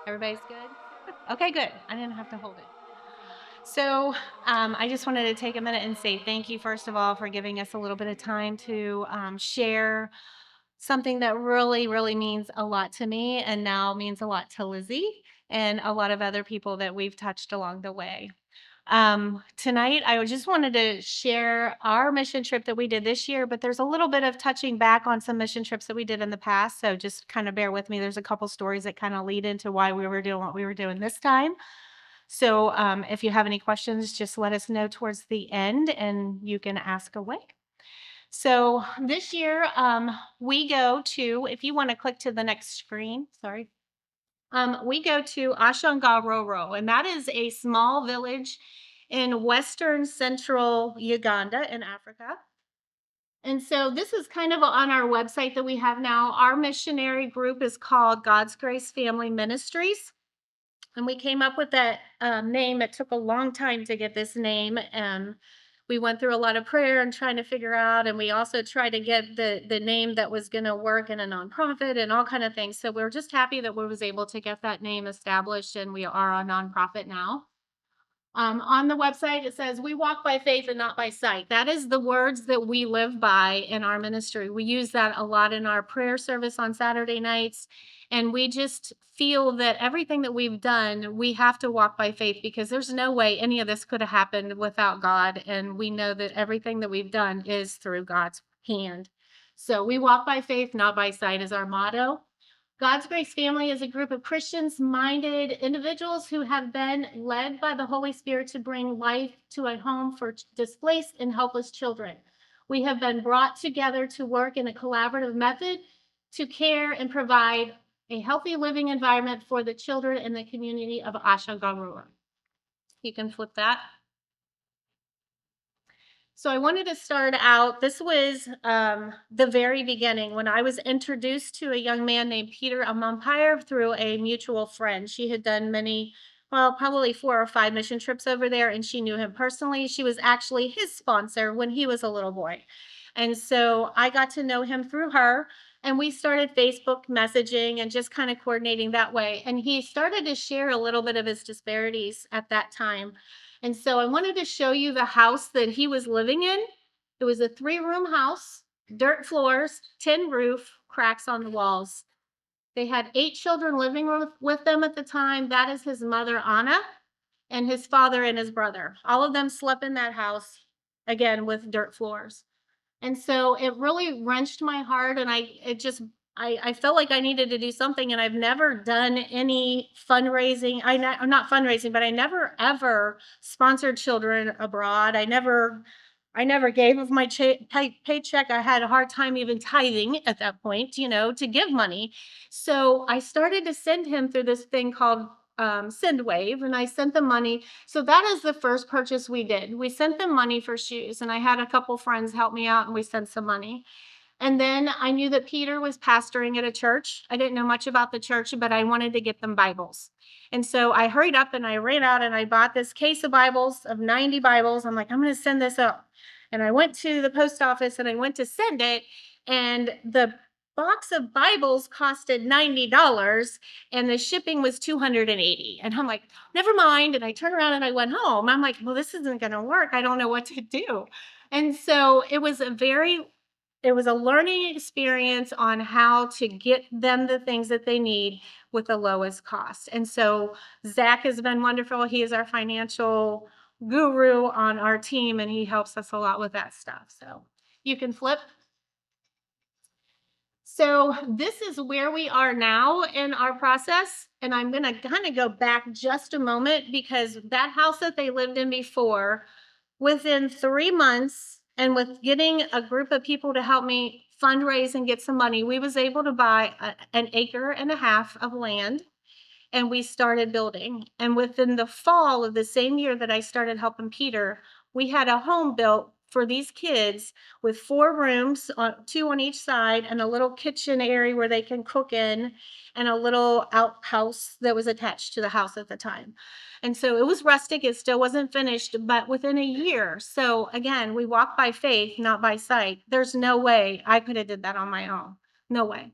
Everybody's good? Okay, good. I didn't have to hold it. So, I just wanted to take a minute and say thank you, first of all, for giving us a little bit of time to share something that really, really means a lot to me and now means a lot to Lizzie and a lot of other people that we've touched along the way. Tonight, I just wanted to share our mission trip that we did this year, but there's a little bit of touching back on some mission trips that we did in the past. So just kind of bear with me. There's a couple stories that kind of lead into why we were doing what we were doing this time. So if you have any questions, just let us know towards the end and you can ask away. So this year, we go to, if you want to click to the next screen, sorry. We go to Ashangaroro, and that is a small village in western central Uganda in Africa. And so this is kind of on our website that we have now. Our missionary group is called God's Grace Family Ministries. And we came up with that name. It took a long time to get this name. And we went through a lot of prayer and trying to figure out. And we also tried to get the name that was going to work in a nonprofit and all kind of things. So we're just happy that we was able to get that name established. And we are a nonprofit now. On the website, it says, "We walk by faith and not by sight." That is the words that we live by in our ministry. We use that a lot in our prayer service on Saturday nights. And we just feel that everything that we've done, we have to walk by faith because there's no way any of this could have happened without God. And we know that everything that we've done is through God's hand. So we walk by faith, not by sight is our motto. God's Grace Family is a group of Christians minded individuals who have been led by the Holy Spirit to bring life to a home for displaced and helpless children. We have been brought together to work in a collaborative method to care and provide a healthy living environment for the children in the community of Ashagarura. You can flip that. So I wanted to start out, this was the very beginning when I was introduced to a young man named Peter Amumpire through a mutual friend. She had done many, well, probably 4 or 5 mission trips over there, and she knew him personally. She was actually his sponsor when he was a little boy. And so I got to know him through her, and we started Facebook messaging and just kind of coordinating that way. And he started to share a little bit of his disparities at that time. And so I wanted to show you the house that he was living in. It was a 3-room house, dirt floors, tin roof, cracks on the walls. They had 8 children living with them at the time. That is his mother, Anna, and his father and his brother. All of them slept in that house, again, with dirt floors. And so it really wrenched my heart, and I felt like I needed to do something, and I've never done any fundraising. I'm not fundraising, but I never ever sponsored children abroad. I never gave of my paycheck. I had a hard time even tithing at that point, to give money. So I started to send him through this thing called SendWave, and I sent the money. So that is the first purchase we did. We sent them money for shoes, and I had a couple friends help me out, and we sent some money. And then I knew that Peter was pastoring at a church. I didn't know much about the church, but I wanted to get them Bibles. And so I hurried up and I ran out and I bought this case of Bibles, of 90 Bibles. I'm like, I'm going to send this up. And I went to the post office and I went to send it. And the box of Bibles costed $90 and the shipping was $280. And I'm like, never mind. And I turned around and I went home. I'm like, well, this isn't going to work. I don't know what to do. And so it was a learning experience on how to get them the things that they need with the lowest cost. And so Zach has been wonderful. He is our financial guru on our team, and he helps us a lot with that stuff. So you can flip. So this is where we are now in our process. And I'm going to kind of go back just a moment because that house that they lived in before, within 3 months, and with getting a group of people to help me fundraise and get some money, we was able to buy an acre and a half of land, and we started building. And within the fall of the same year that I started helping Peter, we had a home built for these kids with 4 rooms, 2 on each side, and a little kitchen area where they can cook in, and a little outhouse that was attached to the house at the time. And so it was rustic. It still wasn't finished, but within a year. So again, we walk by faith, not by sight. There's no way I could have did that on my own. No way.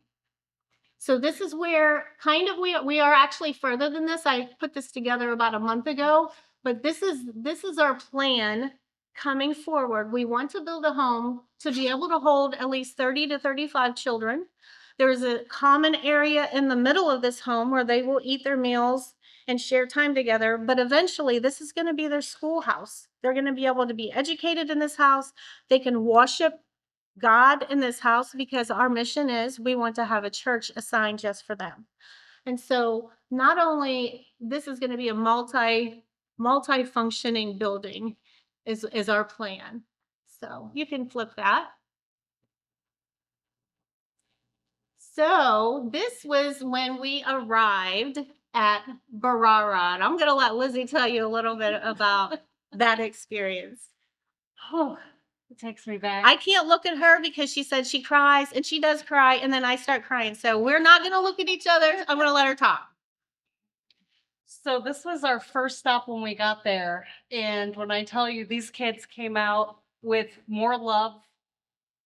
So this is where kind of we are actually further than this. I put this together about a month ago, but this is our plan coming forward. We want to build a home to be able to hold at least 30 to 35 children. There's a common area in the middle of this home where they will eat their meals and share time together, but eventually this is going to be their schoolhouse. They're going to be able to be educated in this house. They can worship God in this house because our mission is we want to have a church assigned just for them. And so not only this is going to be a multi-functioning building is our plan. So you can flip that. So this was when we arrived at Barara. And I'm going to let Lizzie tell you a little bit about that experience. Oh, it takes me back. I can't look at her because she said she cries, and she does cry, and then I start crying. So we're not going to look at each other. I'm going to let her talk. So this was our first stop when we got there. And when I tell you, these kids came out with more love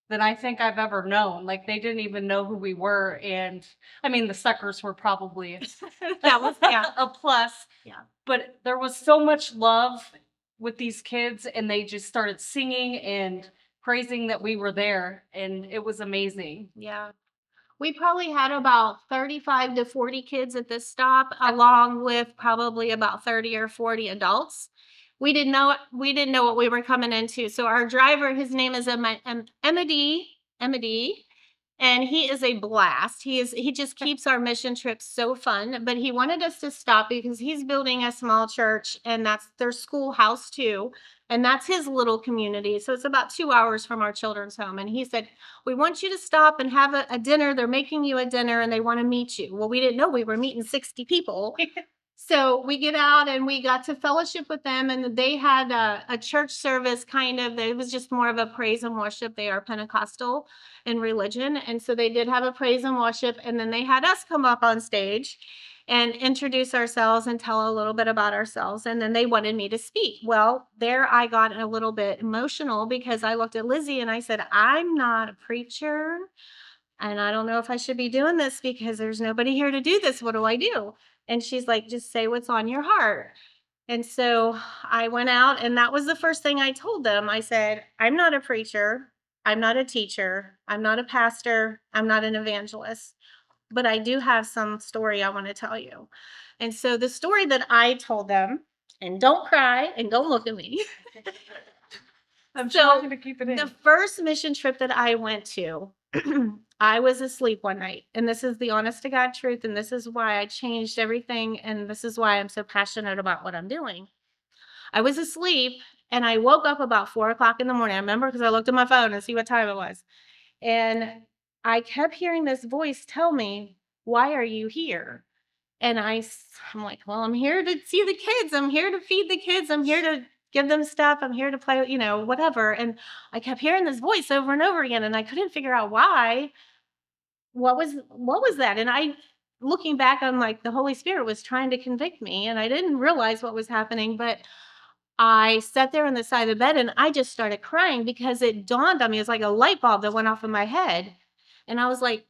than I think I've ever known. Like, they didn't even know who we were. And I mean, the suckers were probably That was a plus. Yeah. But there was so much love with these kids, and they just started singing and praising that we were there. And it was amazing. Yeah. We probably had about 35 to 40 kids at this stop, along with probably about 30 or 40 adults. We didn't know what we were coming into. So our driver, his name is Emady, and he is a blast. He just keeps our mission trips so fun. But he wanted us to stop because he's building a small church, and that's their schoolhouse too. And that's his little community. So it's about 2 hours from our children's home. And he said, we want you to stop and have a dinner. They're making you a dinner and they want to meet you. Well, we didn't know we were meeting 60 people. So we get out and we got to fellowship with them, and they had a church service kind of. It was just more of a praise and worship. They are Pentecostal in religion. And so they did have a praise and worship. And then they had us come up on stage and introduce ourselves and tell a little bit about ourselves. And then they wanted me to speak. Well, there I got a little bit emotional because I looked at Lizzie and I said, I'm not a preacher. And I don't know if I should be doing this because there's nobody here to do this. What do I do? And she's like, just say what's on your heart. And so I went out, and that was the first thing I told them. I said, I'm not a preacher. I'm not a teacher. I'm not a pastor. I'm not an evangelist. But I do have some story I want to tell you. And so the story that I told them, and don't cry and don't look at me. I'm trying to keep it in. The first mission trip that I went to, I was asleep one night, and this is the honest to God truth, and this is why I changed everything, and this is why I'm so passionate about what I'm doing. I was asleep, and I woke up about 4 o'clock in the morning. I remember because I looked at my phone to see what time it was, and I kept hearing this voice tell me, why are you here? And I'm like, well, I'm here to see the kids. I'm here to feed the kids. I'm here to give them stuff. I'm here to play, whatever. And I kept hearing this voice over and over again, and I couldn't figure out why. What was that? And looking back, I'm like, the Holy Spirit was trying to convict me, and I didn't realize what was happening. But I sat there on the side of the bed, and I just started crying because it dawned on me. It was like a light bulb that went off in my head. And I was like,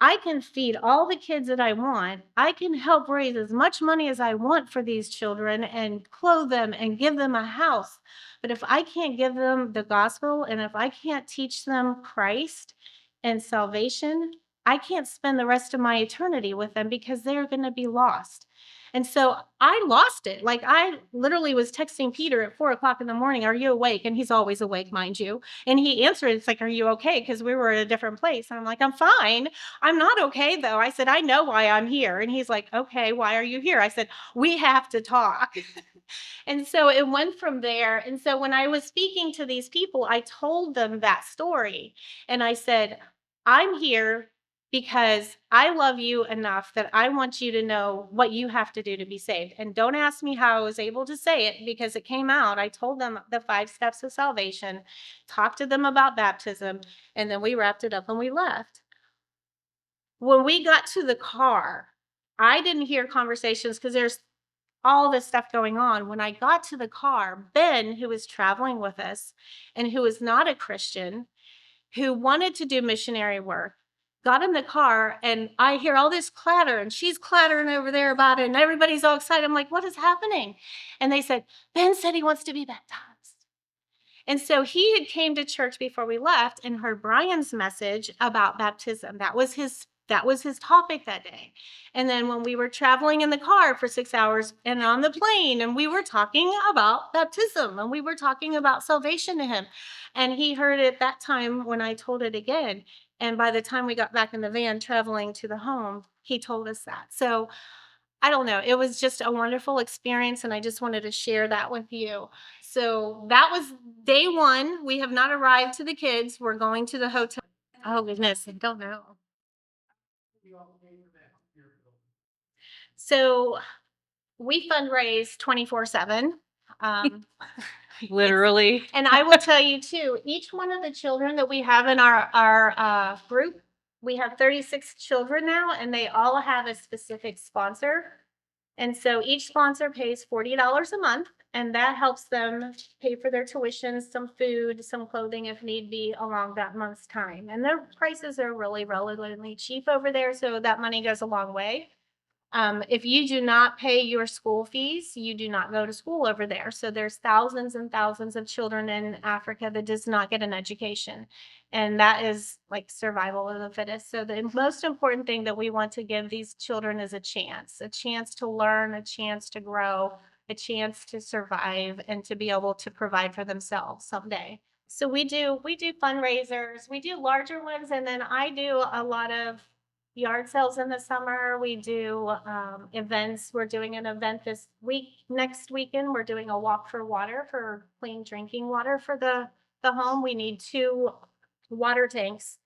I can feed all the kids that I want. I can help raise as much money as I want for these children and clothe them and give them a house. But if I can't give them the gospel, and if I can't teach them Christ and salvation, I can't spend the rest of my eternity with them because they're going to be lost. And so I lost it. Like, I literally was texting Peter at 4 o'clock in the morning, are you awake? And he's always awake, mind you. And he answered, it's like, are you okay? Because we were at a different place. And I'm like, I'm fine. I'm not okay, though. I said, I know why I'm here. And he's like, okay, why are you here? I said, we have to talk. And so it went from there. And so when I was speaking to these people, I told them that story. And I said, I'm here because I love you enough that I want you to know what you have to do to be saved. And don't ask me how I was able to say it because it came out. I told them the 5 steps of salvation, talked to them about baptism, and then we wrapped it up and we left. When we got to the car, I didn't hear conversations because there's all this stuff going on. When I got to the car, Ben, who was traveling with us and who was not a Christian, who wanted to do missionary work, got in the car, and I hear all this clatter, and she's clattering over there about it, and everybody's all excited. I'm like, what is happening? And they said, Ben said he wants to be baptized. And so he had came to church before we left and heard Brian's message about baptism. That was his topic that day. And then when we were traveling in the car for 6 hours and on the plane, and we were talking about baptism, and we were talking about salvation to him. And he heard it that time when I told it again. And by the time we got back in the van traveling to the home, he told us that. So I don't know. It was just a wonderful experience, and I just wanted to share that with you. So that was day one. We have not arrived to the kids. We're going to the hotel. Oh, goodness. I don't know. So we fundraise 24/7. Um, Literally. and I will tell you too, each one of the children that we have in our group, we have 36 children now, and they all have a specific sponsor. And so each sponsor pays $40 a month, and that helps them pay for their tuition, some food, some clothing if need be along that month's time. And their prices are really relatively cheap over there, so that money goes a long way. If you do not pay your school fees, you do not go to school over there. So there's thousands and thousands of children in Africa that does not get an education. And that is like survival of the fittest. So the most important thing that we want to give these children is a chance to learn, a chance to grow, a chance to survive, and to be able to provide for themselves someday. So we do fundraisers, we do larger ones, and then I do a lot of yard sales in the summer. We do events. We're doing an event this week. Next weekend, we're doing a walk for water for clean drinking water for the home. We need 2 water tanks,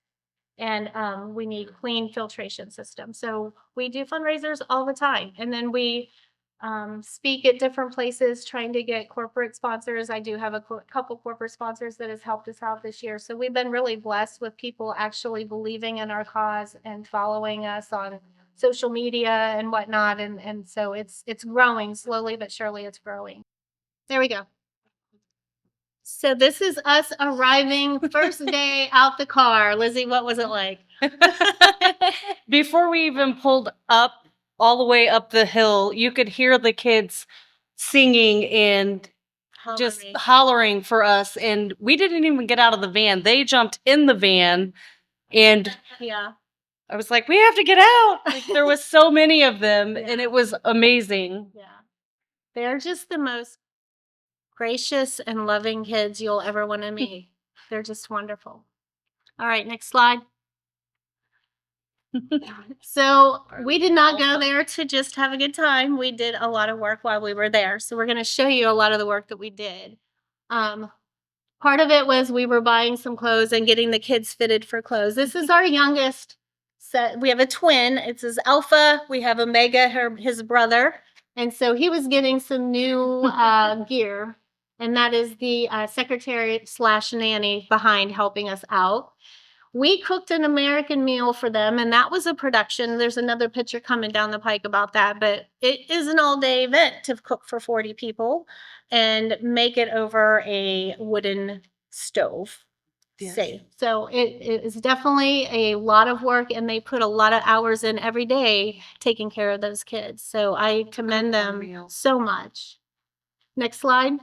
and we need clean filtration systems. So we do fundraisers all the time, and then we speak at different places trying to get corporate sponsors. I do have a couple corporate sponsors that has helped us out this year. So we've been really blessed with people actually believing in our cause and following us on social media and whatnot. And so it's growing slowly, but surely it's growing. There we go. So this is us arriving first day out the car. Lizzie, what was it like? Before we even pulled up all the way up the hill, you could hear the kids singing and just Hollering. hollering for us. And we didn't even get out of the van. They jumped in the van, and Yeah. I was like, we have to get out. Like, there was so many of them, and it was amazing. Yeah. They're just the most gracious and loving kids you'll ever want to meet. They're just wonderful. All right, next slide. So we did not go there to just have a good time. We did a lot of work while we were there. So we're going to show you a lot of the work that we did. Part of it was we were buying some clothes and getting the kids fitted for clothes. This is our youngest set. We have a twin. It's his Alpha. We have Omega, his brother. And so he was getting some new gear. And that is the secretary/nanny behind helping us out. We cooked an American meal for them, and that was a production. There's another picture coming down the pike about that, but it is an all-day event to cook for 40 people and make it over a wooden stove. Yes. So it is definitely a lot of work, and they put a lot of hours in every day taking care of those kids. So I commend them so much. Next slide.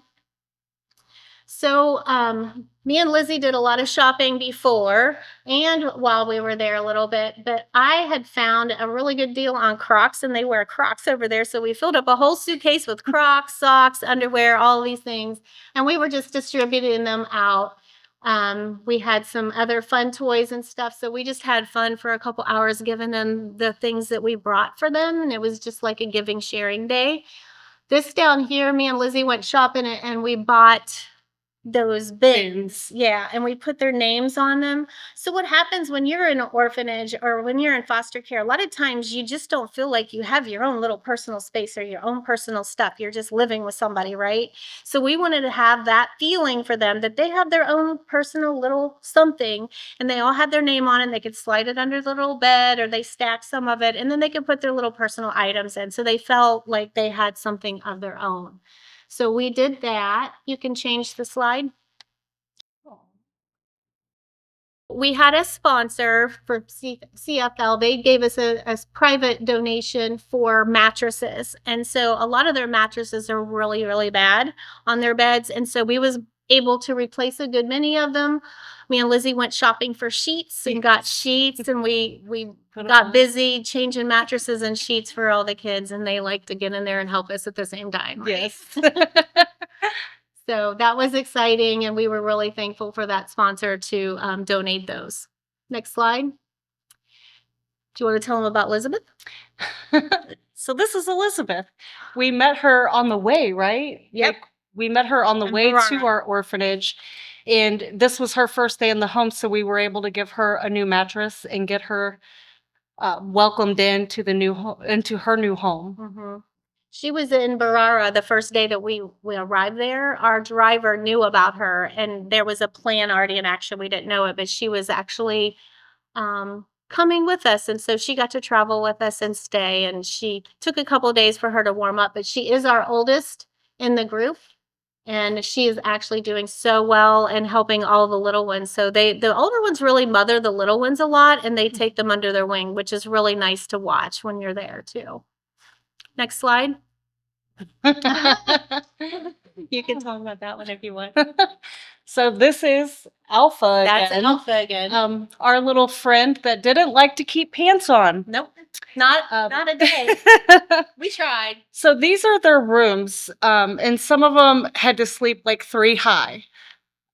So me and Lizzie did a lot of shopping before and while we were there a little bit, but I had found a really good deal on Crocs, and they wear Crocs over there. So we filled up a whole suitcase with Crocs, socks, underwear, all these things, and we were just distributing them out. We had some other fun toys and stuff, so we just had fun for a couple hours giving them the things that we brought for them, and it was just like a giving, sharing day. This down here, me and Lizzie went shopping, and we bought those bins. Yeah, and we put their names on them. So what happens when you're in an orphanage or when you're in foster care, a lot of times you just don't feel like you have your own little personal space or your own personal stuff. You're just living with somebody, right? So we wanted to have that feeling for them, that they have their own personal little something, and they all had their name on it. They could slide it under the little bed, or they stacked some of it, and then they could put their little personal items in. So they felt like they had something of their own. So we did that. You can change the slide. we had a sponsor for CFL. They gave us a private donation for mattresses. And so a lot of their mattresses are really, really bad on their beds. And so we was able to replace a good many of them. Me and Lizzie went shopping for sheets and got sheets, and we got busy changing mattresses and sheets for all the kids, and they like to get in there and help us at the same time. Right? Yes. So that was exciting, and we were really thankful for that sponsor to donate those. Next slide. Do you want to tell them about Elizabeth? So this is Elizabeth. We met her on the way, right? Yep. Like, we met her on the In way to Verona. our orphanage, and this was her first day in the home, so we were able to give her a new mattress and get her welcomed into into her new home. Mm-hmm. She was in Barara the first day that we arrived there. Our driver knew about her, and there was a plan already in action. We didn't know it, but she was actually coming with us, and so she got to travel with us and stay. And she took a couple of days for her to warm up, but she is our oldest in the group, and she is actually doing so well and helping all the little ones. So the older ones really mother the little ones a lot, and they take them under their wing, which is really nice to watch when you're there too. Next slide. You can talk about that one if you want. So this is Alpha That's again. Alpha again. Our little friend that didn't like to keep pants on. Nope, not a day. We tried. So these are their rooms, and some of them had to sleep like 3 high.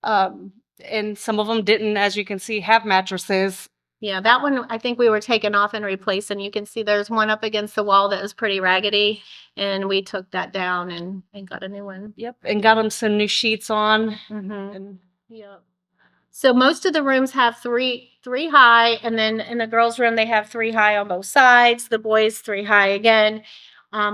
And some of them didn't, as you can see, have mattresses. Yeah, that one I think we were taken off and replaced, and you can see there's one up against the wall that was pretty raggedy, and we took that down and got a new one. Yep, and got them some new sheets on. Mm-hmm. And Yep. So most of the rooms have three high, and then in the girls' room they have 3 high on both sides. The boys 3 high again.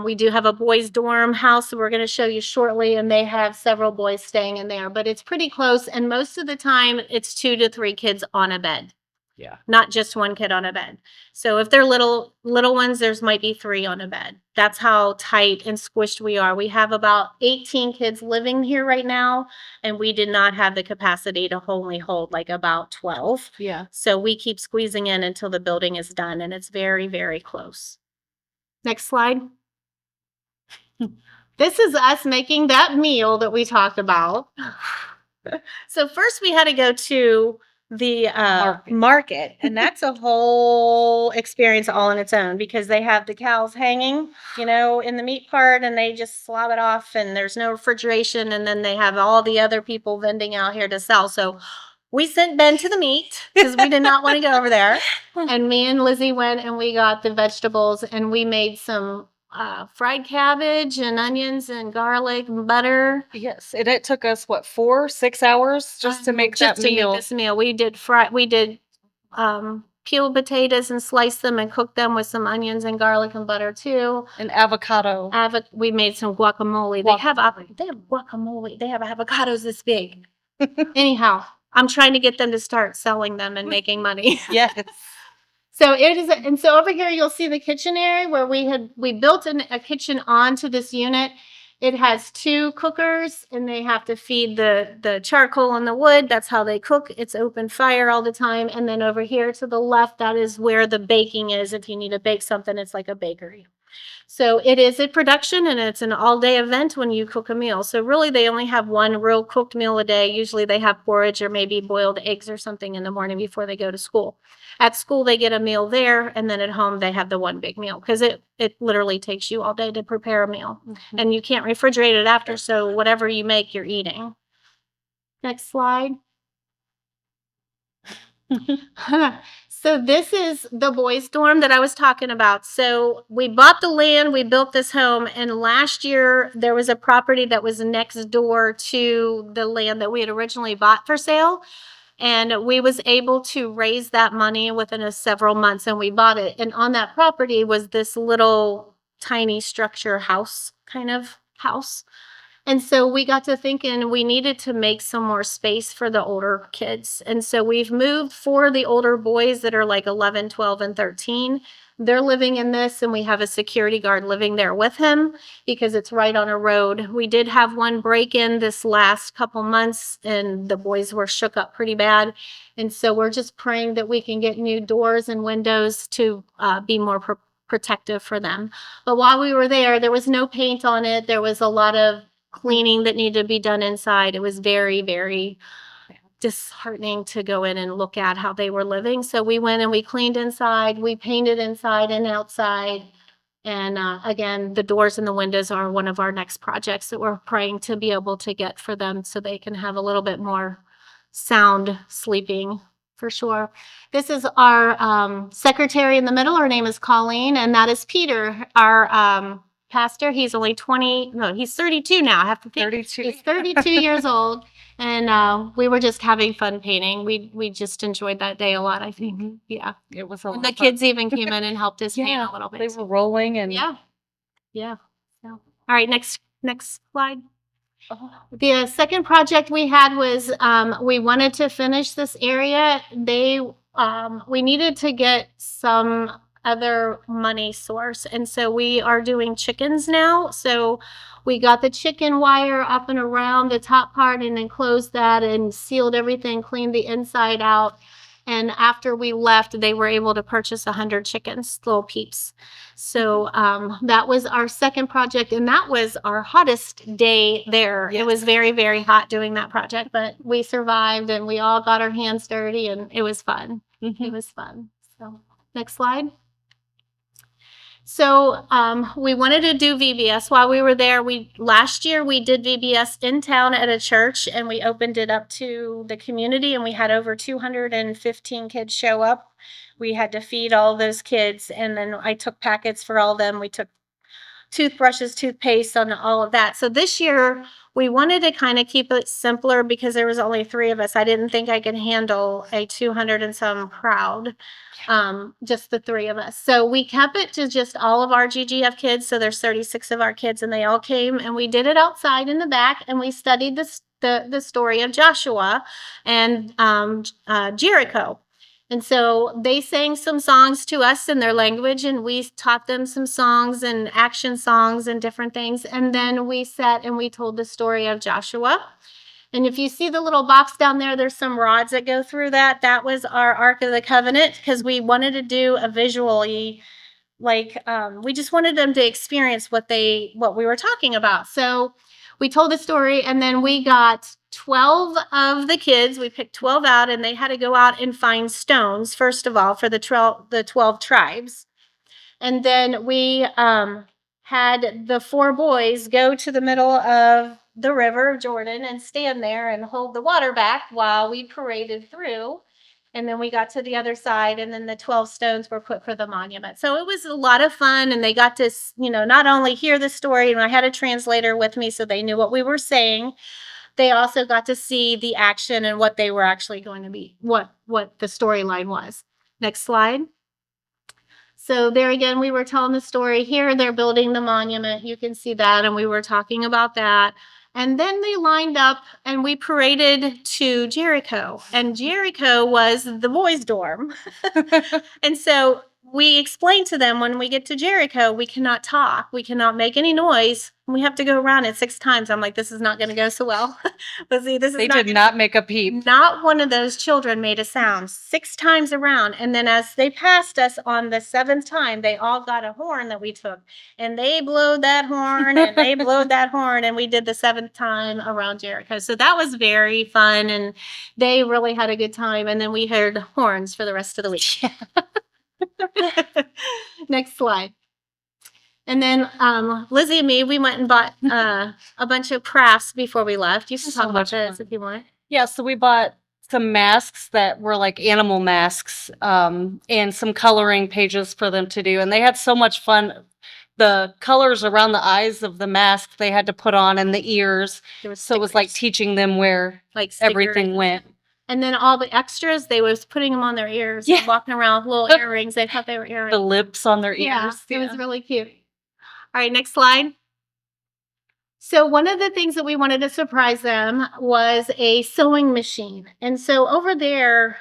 We do have a boys' dorm house that we're going to show you shortly, and they have several boys staying in there, but it's pretty close, and most of the time it's 2 to 3 kids on a bed. yeah. Not just 1 kid on a bed. So if they're little ones, there's might be 3 on a bed. That's how tight and squished we are. We have about 18 kids living here right now, and we did not have the capacity to only hold like about 12. Yeah. So we keep squeezing in until the building is done, and it's very, very close. Next slide. This is us making that meal that we talked about. So first we had to go to the market, and that's a whole experience all on its own, because they have the cows hanging, in the meat part, and they just slob it off, and there's no refrigeration, and then they have all the other people vending out here to sell. So we sent Ben to the meat because we did not want to go over there, and me and Lizzie went and we got the vegetables, and we made some fried cabbage and onions and garlic and butter. Yes, and it took us 4-6 hours just to make that meal. Make this meal. We did peeled potatoes and sliced them and cooked them with some onions and garlic and butter too. And avocado. We made some guacamole. They have guacamole. They have avocados this big. Anyhow, I'm trying to get them to start selling them and making money. Yes. So it is, and so over here you'll see the kitchen area where we built a kitchen onto this unit. It has 2 cookers, and they have to feed the charcoal and the wood. That's how they cook. It's open fire all the time. And then over here to the left, that is where the baking is. If you need to bake something, it's like a bakery. So it is a production, and it's an all-day event when you cook a meal. So really they only have 1 real cooked meal a day. Usually they have porridge or maybe boiled eggs or something in the morning before they go to school. At school they get a meal there, and then at home they have the 1 big meal, because it literally takes you all day to prepare a meal. Mm-hmm. And you can't refrigerate it after, so whatever you make, you're eating. Next slide. So this is the boys' dorm that I was talking about. So we bought the land, we built this home, and last year there was a property that was next door to the land that we had originally bought for sale. And we was able to raise that money within several months, and we bought it. And on that property was this little tiny structure house, kind of house. And so we got to thinking we needed to make some more space for the older kids. And so we've moved for the older boys that are like 11, 12, and 13. they're living in this, and we have a security guard living there with him because it's right on a road. We did have one break-in this last couple months, and the boys were shook up pretty bad. And so we're just praying that we can get new doors and windows to be more protective for them. But while we were there, there was no paint on it. There was a lot of cleaning that needed to be done inside. It was very, very disheartening to go in and look at how they were living. So we went and we cleaned inside, we painted inside and outside. And again, the doors and the windows are one of our next projects that we're praying to be able to get for them so they can have a little bit more sound sleeping for sure. This is our secretary in the middle. Her name is Colleen, and that is Peter, our pastor. He's only 20, no, he's 32 now. I have to think. 32. He's 32 years old. And we were just having fun painting. We just enjoyed that day a lot, I think. Yeah. It was a And lot the of fun. kids even came in and helped us paint Yeah, a little bit. they were rolling and Yeah. Yeah. So, all right, next slide. Oh, The second project we had was we wanted to finish this area. We needed to get some other money source, and so we are doing chickens now. So we got the chicken wire up and around the top part and then closed that and sealed everything, cleaned the inside out. And after we left, they were able to purchase 100 chickens, little peeps. So that was our second project, and that was our hottest day there. It was very, very hot doing that project, but we survived and we all got our hands dirty, and it was fun. It was fun. So next slide. So we wanted to do VBS while we were there. Last year we did VBS in town at a church, and we opened it up to the community, and we had over 215 kids show up. We had to feed all those kids, and then I took packets for all of them. We took toothbrushes, toothpaste, and all of that. So this year we wanted to kind of keep it simpler because there was only 3 of us. I didn't think I could handle a 200 and some crowd, just the 3 of us. So we kept it to just all of our GGF kids. So there's 36 of our kids, and they all came, and we did it outside in the back, and we studied the story of Joshua and Jericho. And so they sang some songs to us in their language, and we taught them some songs and action songs and different things. And then we sat and we told the story of Joshua. And if you see the little box down there, there's some rods that go through that. That was our Ark of the Covenant, because we wanted to do a visually, like we just wanted them to experience what we were talking about. So we told the story, and then we got 12 of the kids. We picked 12 out, and they had to go out and find stones, first of all, for the 12 tribes. And then we had the 4 boys go to the middle of the river, Jordan, and stand there and hold the water back while we paraded through. And then we got to the other side, and then the 12 stones were put for the monument. So it was a lot of fun, and they got to, not only hear the story, and I had a translator with me so they knew what we were saying. They also got to see the action and what they were actually going to be, what the storyline was. Next slide. So there again, we were telling the story. Here they're building the monument. You can see that, and we were talking about that. And then they lined up, and we paraded to Jericho. And Jericho was the boys' dorm. And so we explained to them, when we get to Jericho, we cannot talk. We cannot make any noise. We have to go around it 6 times. I'm like, this is not going to go so well. But see, they did not make a peep. Not one of those children made a sound 6 times around. And then as they passed us on the 7th time, they all got a horn that we took. And they blowed that horn, and they blowed that horn, and we did the 7th time around Jericho. So that was very fun, and they really had a good time. And then we heard horns for the rest of the week. Next slide. And then Lizzie and me, we went and bought a bunch of crafts before we left. You can talk about this if you want. Yeah, so we bought some masks that were like animal masks, and some coloring pages for them to do. And they had so much fun. The colors around the eyes of the mask they had to put on, and the ears. So it was like teaching them where everything went. And then all the extras, they was putting them on their ears, Yeah. walking around with little earrings. They thought they were earrings. The lips on their ears. Yeah, it was really cute. All right, next slide. So one of the things that we wanted to surprise them was a sewing machine. And so over there,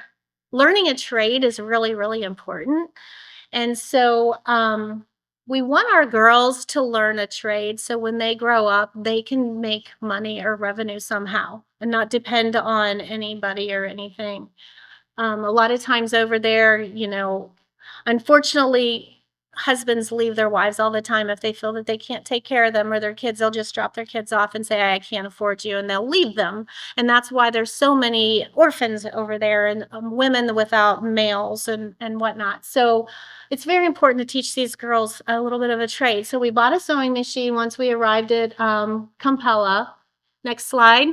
learning a trade is really, really important. And so we want our girls to learn a trade so when they grow up, they can make money or revenue somehow and not depend on anybody or anything. A lot of times over there, unfortunately, husbands leave their wives all the time if they feel that they can't take care of them or their kids. They'll just drop their kids off and say, I can't afford you, and they'll leave them. And that's why there's so many orphans over there and women without males and whatnot. So it's very important to teach these girls a little bit of a trade. So we bought a sewing machine once we arrived at Kampala. Next slide.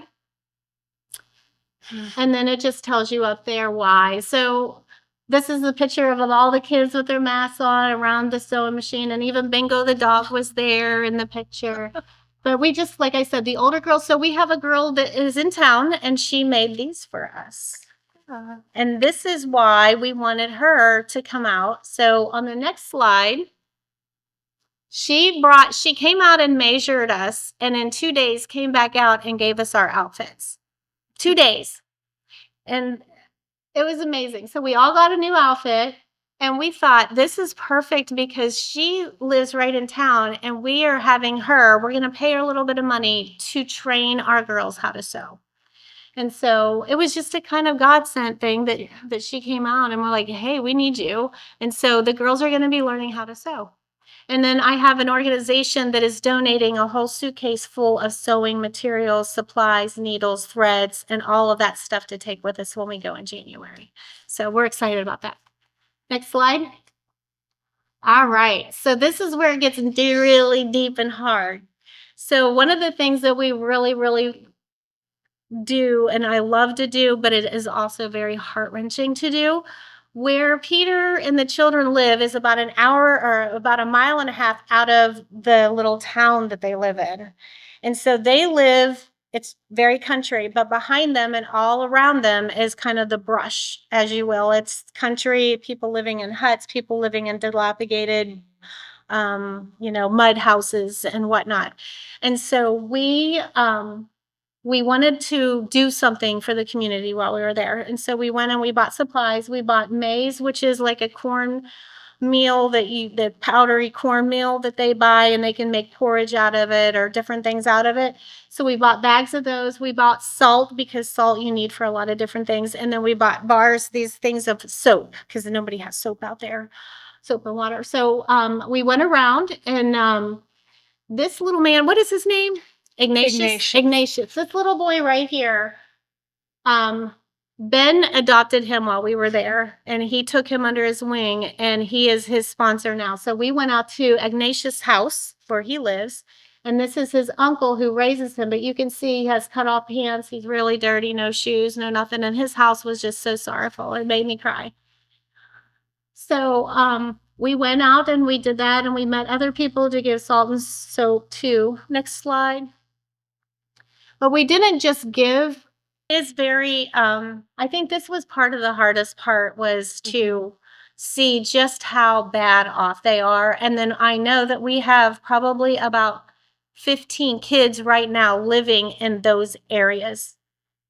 And then it just tells you up there why. So this is a picture of all the kids with their masks on around the sewing machine, and even Bingo the dog was there in the picture. But we just, like I said, the older girls. So we have a girl that is in town, and she made these for us. And this is why we wanted her to come out. So on the next slide, she came out and measured us, and in 2 days came back out and gave us our outfits. 2 days. And it was amazing. So we all got a new outfit, and we thought this is perfect because she lives right in town, and we're going to pay her a little bit of money to train our girls how to sew. And so it was just a kind of God sent thing that she came out, and we're like, hey, we need you. And so the girls are going to be learning how to sew. And then I have an organization that is donating a whole suitcase full of sewing materials, supplies, needles, threads, and all of that stuff to take with us when we go in January. So we're excited about that. Next slide. All right. So this is where it gets really deep and hard. So one of the things that we really, really do, and I love to do, but it is also very heart-wrenching to do. Where Peter and the children live is about an hour or about a mile and a half out of the little town that they live in. And so they live, it's very country, but behind them and all around them is kind of the brush, as you will. It's country, people living in huts, people living in dilapidated, mud houses and whatnot. And so we wanted to do something for the community while we were there. And so we went and we bought supplies. We bought maize, which is like a corn meal the powdery cornmeal that they buy, and they can make porridge out of it or different things out of it. So we bought bags of those. We bought salt because salt you need for a lot of different things. And then we bought bars, these things of soap, because nobody has soap out there, soap and water. So we went around, and this little man, what is his name? Ignatius. This little boy right here. Ben adopted him while we were there, and he took him under his wing, and he is his sponsor now. So we went out to Ignatius' house where he lives, and this is his uncle who raises him. But you can see he has cut off hands. He's really dirty, no shoes, no nothing. And his house was just so sorrowful. It made me cry. So we went out and we did that, and we met other people to give salt and soap too. Next slide. But we didn't just give. It's very, I think this was part of the hardest part, was to see just how bad off they are. And then I know that we have probably about 15 kids right now living in those areas,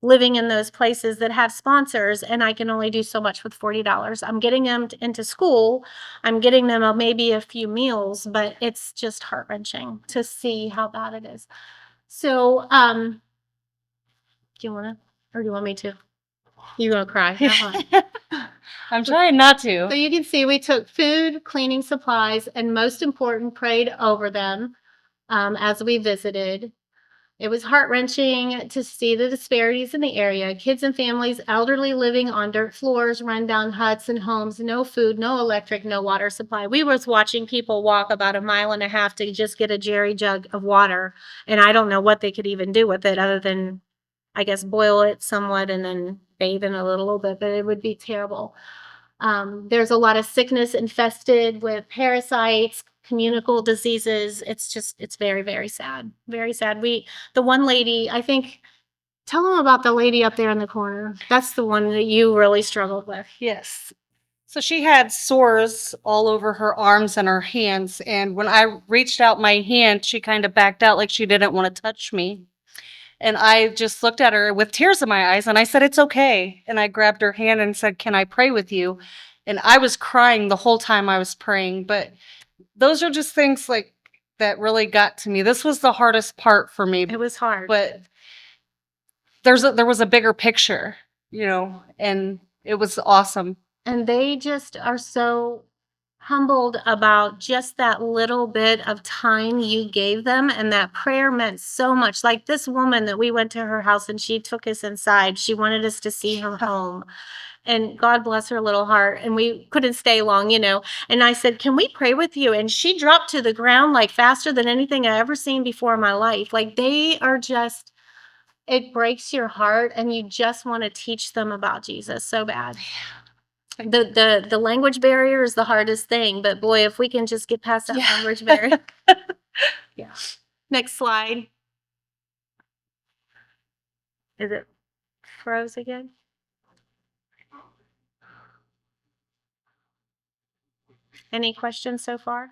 living in those places that have sponsors, and I can only do so much with $40. I'm getting them into school. I'm getting them maybe a few meals, but it's just heart-wrenching to see how bad it is. So, do you want to, or do you want me to? You're going to cry. I'm trying not to. So you can see we took food, cleaning supplies, and most important, prayed over them as we visited. It was heart-wrenching to see the disparities in the area. Kids and families, elderly living on dirt floors, run-down huts and homes, no food, no electric, no water supply. We was watching people walk about a mile and a half to just get a jerry jug of water, and I don't know what they could even do with it other than, I guess, boil it somewhat and then bathe in a little bit, but it would be terrible. There's a lot of sickness infested with parasites, communicable diseases. It's very, very sad. Very sad. The one lady, I think, tell them about the lady up there in the corner. That's the one that you really struggled with. Yes. So she had sores all over her arms and her hands. And when I reached out my hand, she kind of backed out like she didn't want to touch me. And I just looked at her with tears in my eyes and I said, "It's okay." And I grabbed her hand and said, "Can I pray with you?" And I was crying the whole time I was praying. But those are just things like that really got to me. This was the hardest part for me. It was hard. But there was a bigger picture, and it was awesome. And they just are so humbled about just that little bit of time you gave them. And that prayer meant so much. Like this woman that we went to her house and she took us inside. She wanted us to see her home. And God bless her little heart. And we couldn't stay long, And I said, "Can we pray with you?" And she dropped to the ground like faster than anything I ever seen before in my life. Like they are just, it breaks your heart. And you just want to teach them about Jesus so bad. The language barrier is the hardest thing, but boy, if we can just get past that language barrier. Yeah. Next slide. Is it froze again? Any questions so far?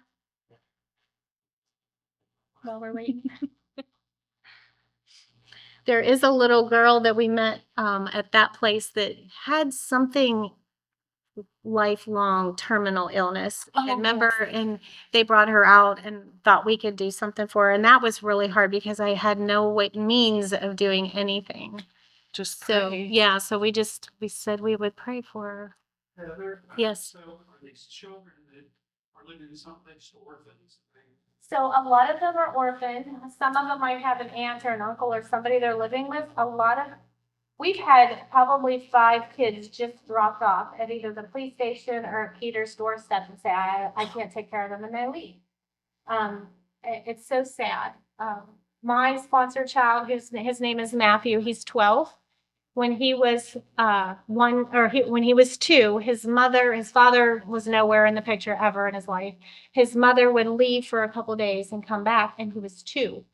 While we're waiting. There is a little girl that we met at that place that had something lifelong terminal illness. Oh, Remember, and they brought her out and thought we could do something for her. And that was really hard because I had no means of doing anything. Just So, pray. yeah, so we said we would pray for her. Heather, Yes. So are these children that are living in someplace orphans? So a lot of them are orphaned. Some of them might have an aunt or an uncle or somebody they're living with. We've had probably 5 kids just dropped off at either the police station or at Peter's doorstep and say, I can't take care of them, and they leave. It's so sad. My sponsor child, his name is Matthew, he's 12. When he was when he was 2, his father was nowhere in the picture ever in his life. His mother would leave for a couple days and come back, and he was 2.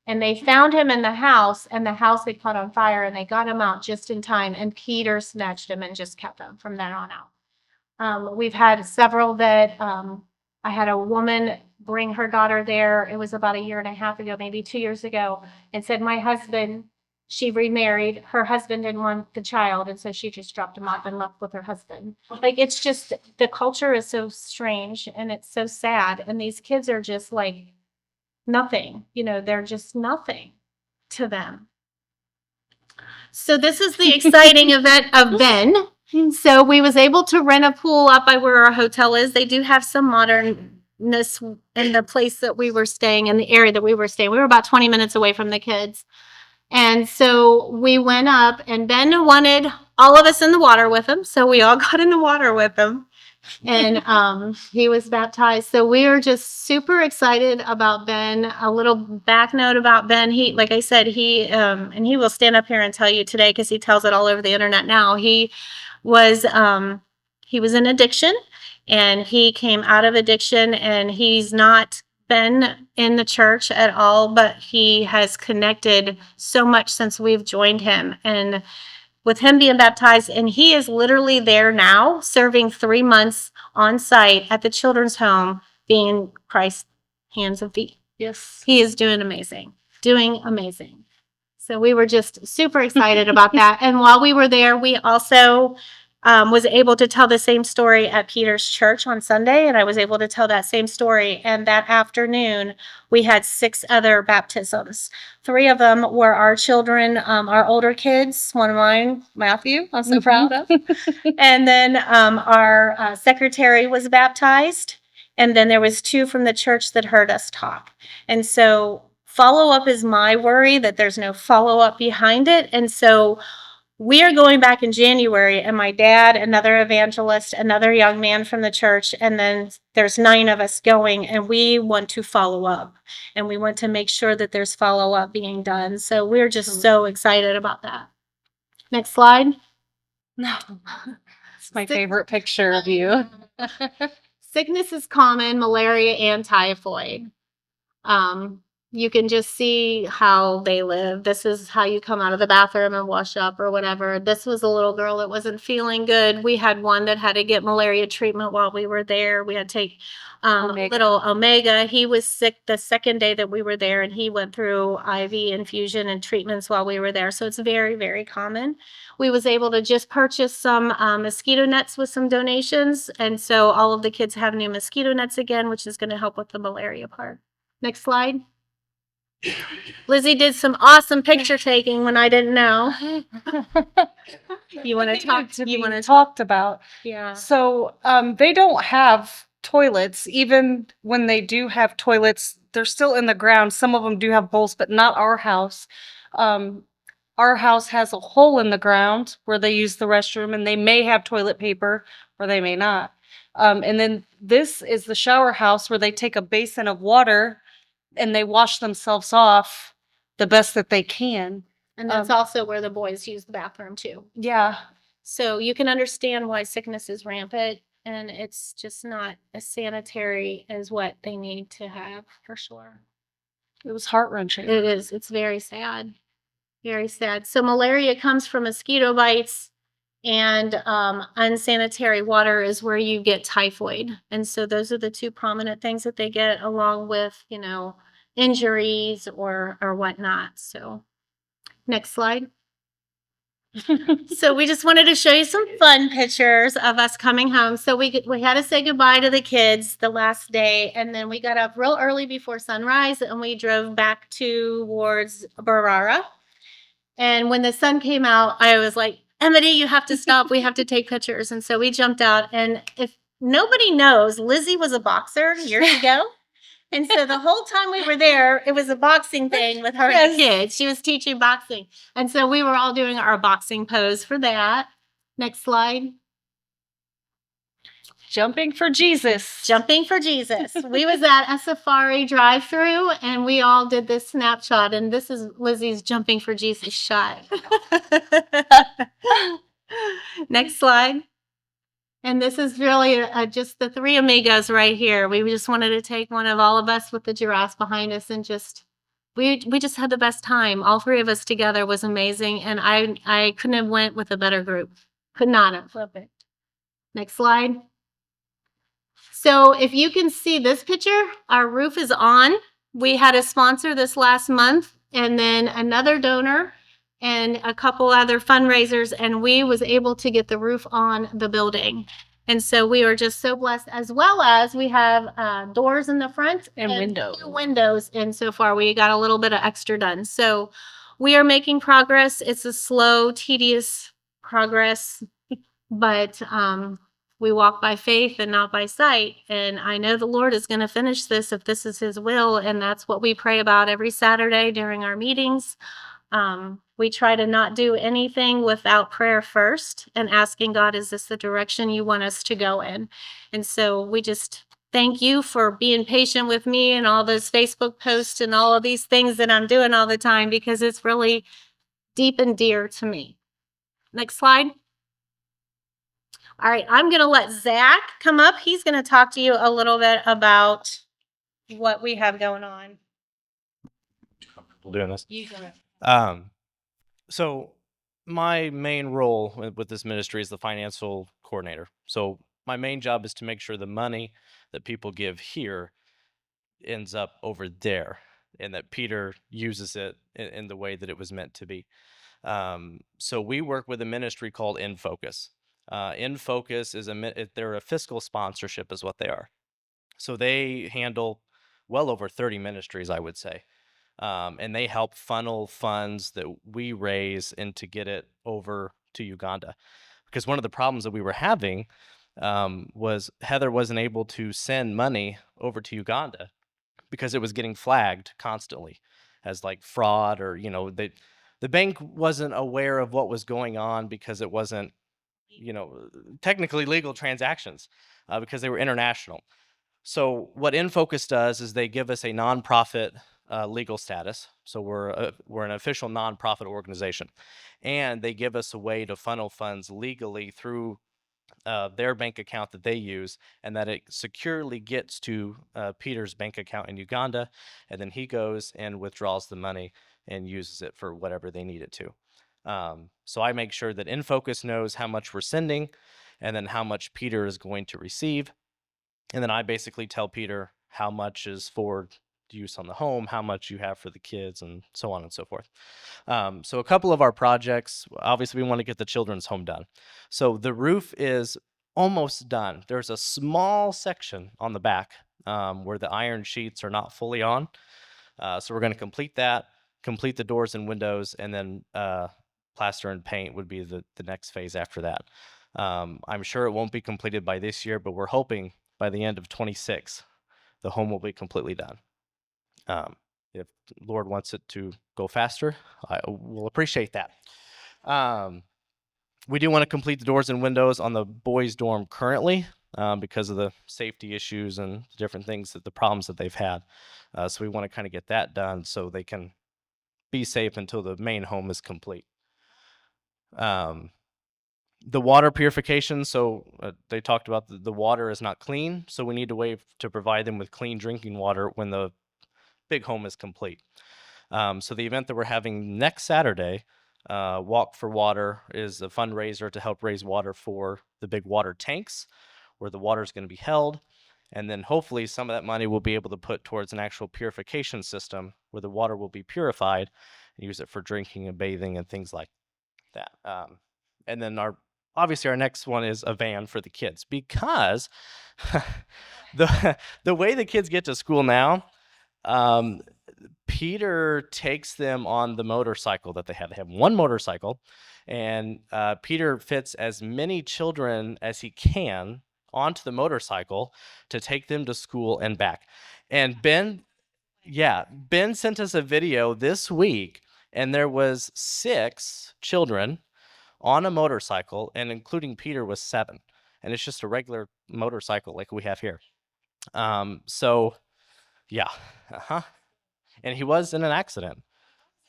And they found him in the house, and the house had caught on fire, and they got him out just in time. And Peter snatched him and just kept him from then on out. We've had several that I had a woman bring her daughter there. It was about a year and a half ago, maybe 2 years ago, and said, she remarried. Her husband didn't want the child, and so she just dropped him off and left with her husband. Like, it's just, the culture is so strange, and it's so sad. And these kids are just like nothing. They're just nothing to them. So this is the exciting event of Ben. So we was able to rent a pool up by where our hotel is. They do have some modernness in the place that we were staying, in the area that we were staying. We were about 20 minutes away from the kids. And so we went up, and Ben wanted all of us in the water with him. So we all got in the water with him, and he was baptized. So we are just super excited about Ben. A little back note about Ben. Like I said, and he will stand up here and tell you today, because he tells it all over the internet now. He was in addiction, and he came out of addiction, and he's not been in the church at all, but he has connected so much since we've joined him, and with him being baptized, and he is literally there now serving 3 months on site at the children's home, being Christ's hands and feet. Yes. He is doing amazing. So we were just super excited about that. And while we were there, we also was able to tell the same story at Peter's church on Sunday, and I was able to tell that same story. And that afternoon, we had 6 other baptisms. 3 of them were our children, our older kids. One of mine, Matthew, I'm so proud of. And then our secretary was baptized, and then there was 2 from the church that heard us talk. And so follow-up is my worry, that there's no follow-up behind it. And so we are going back in January, and my dad, another evangelist, another young man from the church, and then there's 9 of us going, and we want to follow up, and we want to make sure that there's follow-up being done. So we're just so excited about that. Next slide. No, it's my favorite picture of you. Sickness is common, malaria and typhoid. you can just see how they live. This is how you come out of the bathroom and wash up or whatever. This was a little girl that wasn't feeling good. We had one that had to get malaria treatment while we were there. We had to take Omega. little Omega. He was sick the second day that we were there, and he went through IV infusion and treatments while we were there. So it's very, very common. We was able to just purchase some mosquito nets with some donations. And so all of the kids have new mosquito nets again, which is going to help with the malaria part. Next slide. Lizzie did some awesome picture taking when I didn't know. You want to talk? You want to talk? Talked about. Yeah. So they don't have toilets. Even when they do have toilets, they're still in the ground. Some of them do have bowls, but not our house. Our house has a hole in the ground where they use the restroom, and they may have toilet paper or they may not. And then this is the shower house where they take a basin of water and they wash themselves off the best that they can. And that's also where the boys use the bathroom too. Yeah. So you can understand why sickness is rampant, and it's just not as sanitary as what they need to have for sure. It was heart-wrenching. It is. It's very sad. Very sad. So malaria comes from mosquito bites, and unsanitary water is where you get typhoid. And so those are the two prominent things that they get, along with, you know, injuries or whatnot. So next slide. So we just wanted to show you some fun pictures of us coming home. So we had to say goodbye to the kids the last day, and then we got up real early before sunrise, and we drove back towards Barara. And when the sun came out, I was like, Emily, you have to stop. We have to take pictures. And so we jumped out. And if nobody knows, Lizzie was a boxer years ago. And so the whole time we were there, it was a boxing thing with her and the kids. She was teaching boxing. And so we were all doing our boxing pose for that. Next slide. Jumping for Jesus. Jumping for Jesus. We was at a safari drive-through, and we all did this snapshot, and this is Lizzie's jumping for Jesus shot. Next slide. And this is really just the three amigos right here. We just wanted to take one of all of us with the giraffes behind us, and just we just had the best time. All three of us together was amazing, and I couldn't have went with a better group. Could not have. Love it. Next slide. So if you can see this picture, our roof is on. We had a sponsor this last month, and then another donor and a couple other fundraisers, and we was able to get the roof on the building. And so we were just so blessed, as well as we have doors in the front And windows. Windows, and so far we got a little bit of extra done. So we are making progress. It's a slow, tedious progress, but we walk by faith and not by sight. And I know the Lord is going to finish this if this is his will. And that's what we pray about every Saturday during our meetings. We try to not do anything without prayer first and asking God, is this the direction you want us to go in? And so we just thank you for being patient with me and all those Facebook posts and all of these things that I'm doing all the time, because it's really deep and dear to me. Next slide. All right, I'm going to let Zach come up. He's going to talk to you a little bit about what we have going on. Comfortable doing this. You go ahead. So my main role with this ministry is the financial coordinator. So my main job is to make sure the money that people give here ends up over there, and that Peter uses it in the way that it was meant to be. So we work with a ministry called In Focus. In Focus is they're a fiscal sponsorship is what they are. So they handle well over 30 ministries, I would say. And they help funnel funds that we raise and to get it over to Uganda. Because one of the problems that we were having was Heather wasn't able to send money over to Uganda because it was getting flagged constantly as like fraud, or, you know, the bank wasn't aware of what was going on because it wasn't, you know, technically legal transactions because they were international. So what InFocus does is they give us a nonprofit legal status. So we're an official nonprofit organization, and they give us a way to funnel funds legally through their bank account that they use, and that it securely gets to Peter's bank account in Uganda, and then he goes and withdraws the money and uses it for whatever they need it to. So I make sure that InFocus knows how much we're sending, and then how much Peter is going to receive, and then I basically tell Peter how much is for use on the home, how much you have for the kids, and so on and so forth. So a couple of our projects, obviously we want to get the children's home done. So the roof is almost done. There's a small section on the back where the iron sheets are not fully on. So we're going to complete that, complete the doors and windows, and then plaster and paint would be the next phase after that. I'm sure it won't be completed by this year, but we're hoping by the end of 26, the home will be completely done. If Lord wants it to go faster, I will appreciate that. We do want to complete the doors and windows on the boys' dorm currently because of the safety issues and different things, the problems that they've had. So we want to kind of get that done so they can be safe until the main home is complete. The water purification, so they talked about the water is not clean, so we need a way to provide them with clean drinking water when the big home is complete. So the event that we're having next Saturday, Walk for Water, is a fundraiser to help raise water for the big water tanks where the water is going to be held. And then hopefully some of that money we'll be able to put towards an actual purification system where the water will be purified and use it for drinking and bathing and things like that. And then obviously our next one is a van for the kids, because the way the kids get to school now, Peter takes them on the motorcycle that they have. They have one motorcycle, and Peter fits as many children as he can onto the motorcycle to take them to school and back. And Ben sent us a video this week, and there was 6 children on a motorcycle, and including Peter was 7. And it's just a regular motorcycle like we have here. So yeah, and he was in an accident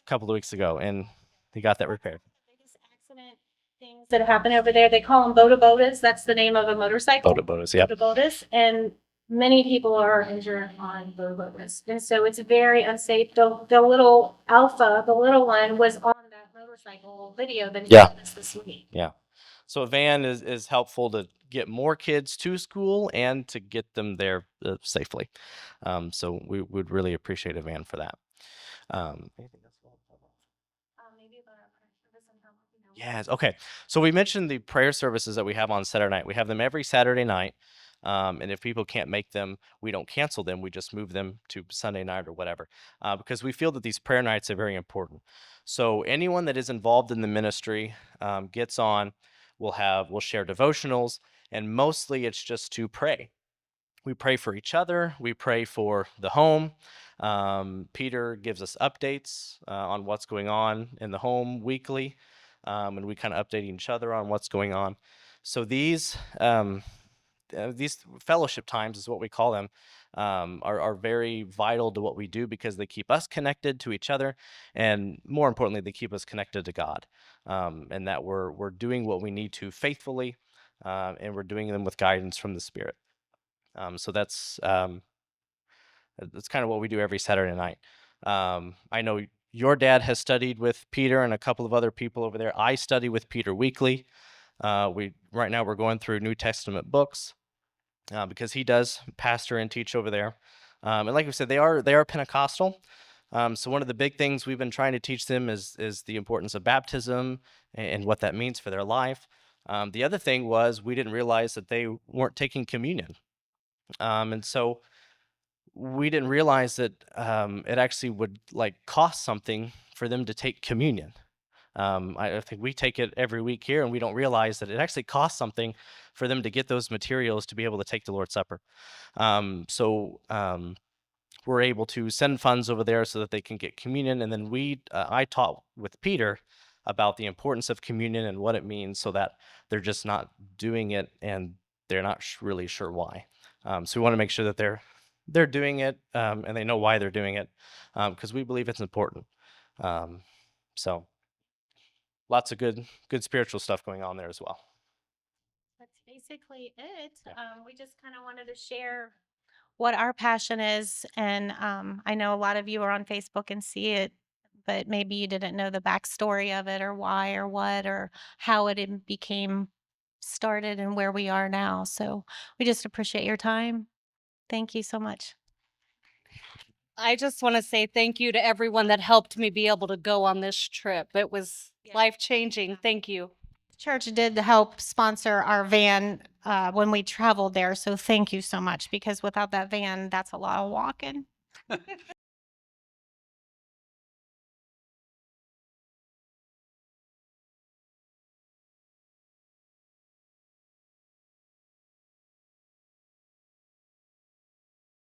a couple of weeks ago, and he got that repaired. Biggest accident things that happen over there, they call them bodas. That's the name of a motorcycle. Bodas, yeah. Bodas, and many people are injured on bodas, and so it's very unsafe. The little Alpha, the little one, was on that motorcycle video that he sent us this week. Yeah. So a van is helpful to get more kids to school and to get them there safely. So we would really appreciate a van for that. Anything else? Maybe about our prayer service and how, Yes. Okay. So we mentioned the prayer services that we have on Saturday night. We have them every Saturday night. And if people can't make them, we don't cancel them. We just move them to Sunday night or whatever, because we feel that these prayer nights are very important. So anyone that is involved in the ministry gets on. We'll share devotionals, and mostly it's just to pray. We pray for each other. We pray for the home. Peter gives us updates on what's going on in the home weekly, and we kind of update each other on what's going on. So these fellowship times is what we call them, are very vital to what we do, because they keep us connected to each other, and more importantly, they keep us connected to God, and that we're doing what we need to faithfully, and we're doing them with guidance from the Spirit. So that's kind of what we do every Saturday night. I know your dad has studied with Peter and a couple of other people over there. I study with Peter weekly. Right now we're going through New Testament books because he does pastor and teach over there. And like we said, they are Pentecostal. So one of the big things we've been trying to teach them is the importance of baptism and what that means for their life. The other thing was we didn't realize that they weren't taking communion. And so we didn't realize that it actually would cost something for them to take communion. I think we take it every week here, and we don't realize that it actually costs something for them to get those materials to be able to take the Lord's Supper. So we're able to send funds over there so that they can get communion, and then I taught with Peter about the importance of communion and what it means, so that they're just not doing it and they're not really sure why. So we want to make sure that they're doing it, and they know why they're doing it, because we believe it's important. So lots of good spiritual stuff going on there as well. Let's see. basically it. Yeah. We just kind of wanted to share what our passion is. And I know a lot of you are on Facebook and see it, but maybe you didn't know the backstory of it or why or what or how became started and where we are now. So we just appreciate your time. Thank you so much. I just want to say thank you to everyone that helped me be able to go on this trip. It was Yeah. life-changing. Thank you. Church did help sponsor our van when we traveled there. So thank you so much because without that van, that's a lot of walking.